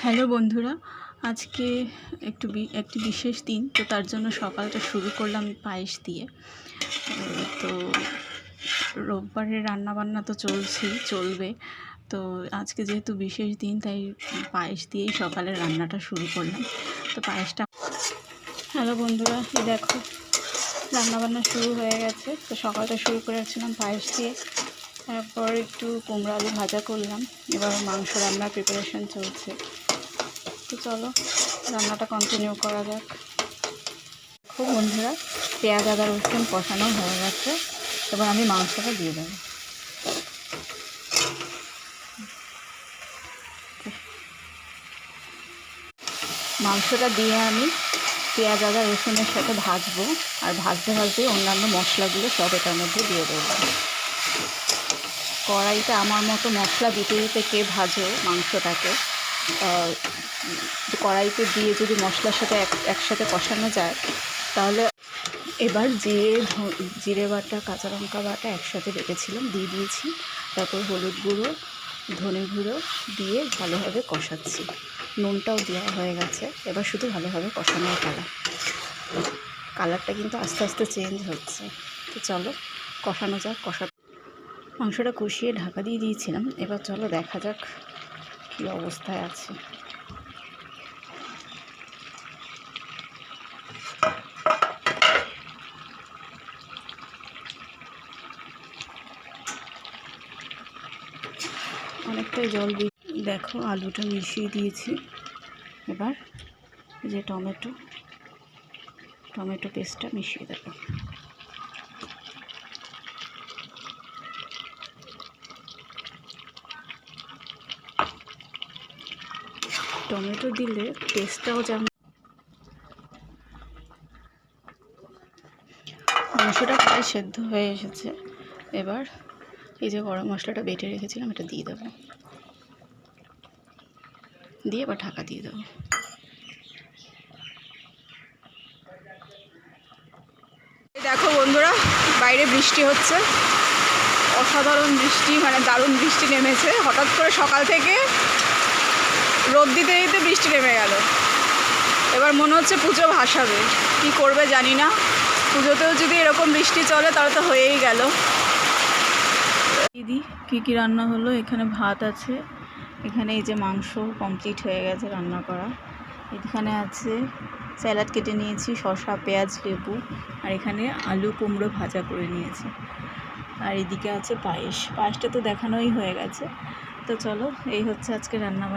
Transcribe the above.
Hello বন্ধুরা, আজকে একটি বিশেষ দিন, তো তার জন্য সকালটা শুরু করলাম পায়েস দিয়ে। তো রোববারের রান্নাবান্না তো চলবে। তো আজকে যেহেতু বিশেষ দিন, তাই পায়েস দিয়েই সকালের রান্নাটা শুরু করলাম। তো পায়েসটা হ্যালো বন্ধুরা, এই দেখো রান্নাবান্না শুরু হয়ে গেছে। তো সকালটা শুরু করেছিলাম পায়েস দিয়ে, তারপর একটু কুমড়ো আলু ভাজা করলাম। এবার মাংস রান্নার প্রিপারেশন চলছে। তো চলো রান্নাটা কন্টিনিউ করা যাক। খুব বন্ধুরা, পেঁয়াজ আদা রসুন কষানো হয়ে গেছে। এবার আমি মাংসটা দিয়ে দেবো। মাংসটা দিয়ে আমি পেঁয়াজ আদা রসুনের সাথে ভাজবো, আর ভাজতে ভাজতে অন্যান্য মশলাগুলো সব এটার মধ্যে দিয়ে দেবো। কড়াইতে আমার মতো মশলা দিতে দিতে কে ভাজো মাংসটাকে, কড়াইতে দিয়ে যদি মশলার সাথে একসাথে কষানো যায় তাহলে। এবার জিরে বাটা কাঁচা লঙ্কা বাটা একসাথে রেখেছিলাম দিয়ে দিয়েছি। তারপর হলুদ গুঁড়ো ধনে গুঁড়ো দিয়ে ভালোভাবে কষাচ্ছি। নুনটাও দেওয়া হয়ে গেছে। এবার শুধু ভালোভাবে কষানোর কালারটা কিন্তু আস্তে আস্তে চেঞ্জ হচ্ছে। তো চলো কষানো যাক। মাংসটা কষিয়ে ঢাকা দিয়ে দিয়েছিলাম। এবার চলো দেখা যাক কী অবস্থায় আছে। অনেকটাই জল দিয়ে দেখো আলুটা মিশিয়ে দিয়েছি। এবার এই যে টমেটো পেস্টটা মিশিয়ে দেবো। টমেটো দিলে টেস্টটাও যেমন। মাংসটা প্রায় সেদ্ধ হয়ে এসেছে। এবার এই যে গরম মশলাটা বেটে রেখেছিলাম এটা দিয়ে দেবো, দিয়ে এবার ঢাকা দিয়ে দেবো। দেখো বন্ধুরা, বাইরে বৃষ্টি হচ্ছে, অসাধারণ বৃষ্টি, মানে দারুণ বৃষ্টি নেমেছে। হঠাৎ করে সকাল থেকে রোদ দিতে দিতে বৃষ্টি নেমে গেল। এবার মনে হচ্ছে পুজো ভাসাবে, কি করবে জানি না। পুজোতেও যদি এরকম বৃষ্টি চলে তাহলে তো হয়েই গেল। দিদি কী রান্না হলো? এখানে ভাত আছে, এখানে এই যে মাংস কমপ্লিট হয়ে গেছে রান্না করা। এখানে আছে স্যালাড কেটে নিয়েছি, শসা পেঁয়াজ লেবু, আর এখানে আলু কুমড়ো ভাজা করে নিয়েছি। আর এদিকে আছে পায়েসটা তো দেখানোই হয়ে গেছে। তো চলো, এই হচ্ছে আজকে রান্নাবান্না।